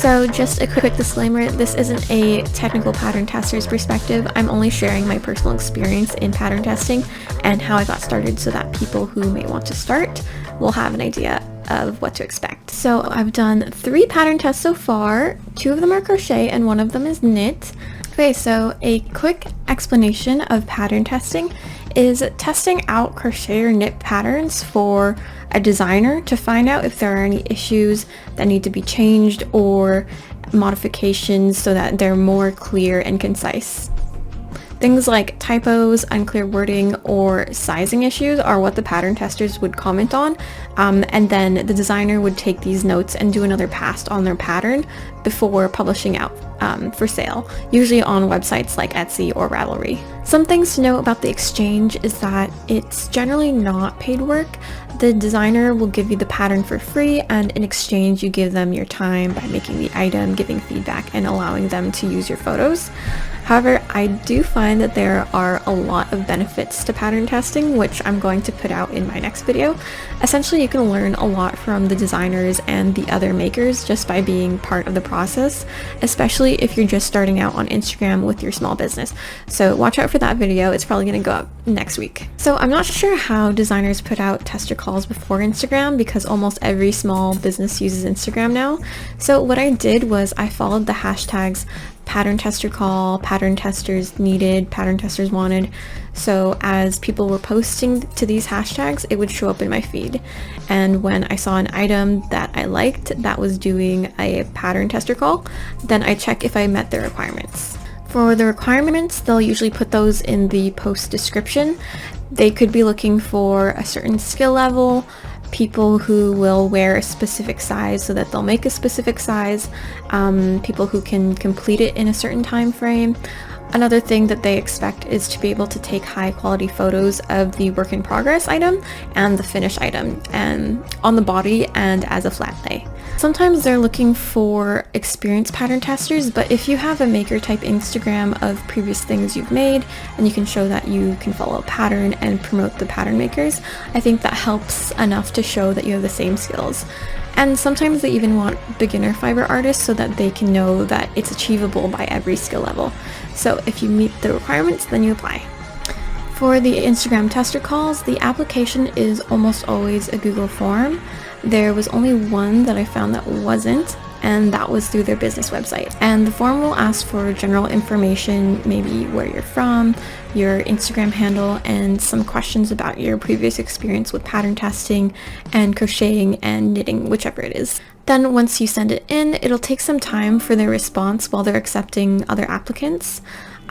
So just a quick disclaimer, this isn't a technical pattern tester's perspective. I'm only sharing my personal experience in pattern testing and how I got started so that people who may want to start will have an idea of what to expect. So I've done 3 pattern tests so far. 2 of them are crochet and 1 of them is knit. Okay, so a quick explanation of pattern testing is testing out crochet or knit patterns for a designer to find out if there are any issues that need to be changed or modifications so that they're more clear and concise. Things like typos, unclear wording, or sizing issues are what the pattern testers would comment on, and then the designer would take these notes and do another pass on their pattern before publishing out for sale, usually on websites like Etsy or Ravelry. Some things to know about the exchange is that it's generally not paid work. The designer will give you the pattern for free, and in exchange you give them your time by making the item, giving feedback, and allowing them to use your photos. However, I do find that there are a lot of benefits to pattern testing, which I'm going to put out in my next video. Essentially, you can learn a lot from the designers and the other makers just by being part of the process, especially if you're just starting out on Instagram with your small business. So watch out for that video. It's probably going to go up next week. So I'm not sure how designers put out tester calls before Instagram because almost every small business uses Instagram now. So what I did was I followed the hashtags pattern tester call, pattern testers needed, pattern testers wanted. So as people were posting to these hashtags, it would show up in my feed. And when I saw an item that I liked that was doing a pattern tester call, then I check if I met the requirements. For the requirements, they'll usually put those in the post description. They could be looking for a certain skill level, people who will wear a specific size so that they'll make a specific size, people who can complete it in a certain time frame. Another thing that they expect is to be able to take high quality photos of the work in progress item and the finished item, and on the body and as a flat lay. Sometimes they're looking for experienced pattern testers, but if you have a maker type Instagram of previous things you've made and you can show that you can follow a pattern and promote the pattern makers, I think that helps enough to show that you have the same skills. And sometimes they even want beginner fiber artists so that they can know that it's achievable by every skill level. So if you meet the requirements, then you apply. For the Instagram tester calls, the application is almost always a Google form. There was only one that I found that wasn't, and that was through their business website. And the form will ask for general information, maybe where you're from, your Instagram handle, and some questions about your previous experience with pattern testing and crocheting and knitting, whichever it is. Then once you send it in, it'll take some time for their response while they're accepting other applicants.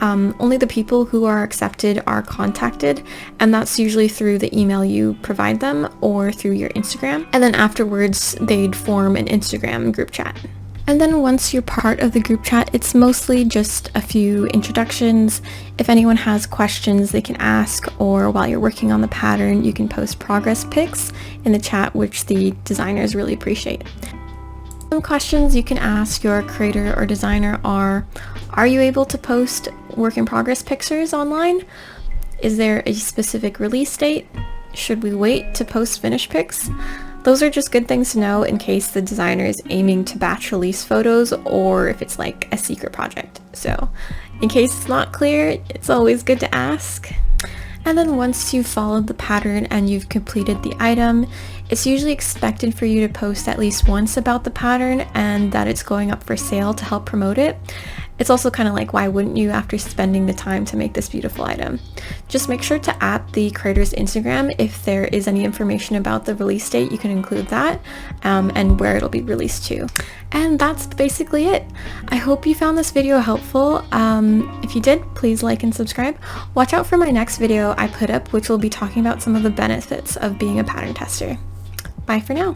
Only the people who are accepted are contacted, and that's usually through the email you provide them or through your Instagram. And then afterwards, they'd form an Instagram group chat. And then once you're part of the group chat, it's mostly just a few introductions. If anyone has questions, they can ask, or while you're working on the pattern, you can post progress pics in the chat, which the designers really appreciate. Some questions you can ask your creator or designer are you able to post work in progress pictures online? Is there a specific release date? Should we wait to post finished pics? Those are just good things to know in case the designer is aiming to batch release photos or if it's like a secret project. So in case it's not clear, it's always good to ask. And then once you've followed the pattern and you've completed the item, it's usually expected for you to post at least once about the pattern and that it's going up for sale to help promote it. It's also kind of like, why wouldn't you after spending the time to make this beautiful item? Just make sure to add the creator's Instagram. If there is any information about the release date, you can include that and where it'll be released to. And that's basically it. I hope you found this video helpful. If you did, please like and subscribe. Watch out for my next video I put up, which will be talking about some of the benefits of being a pattern tester. Bye for now.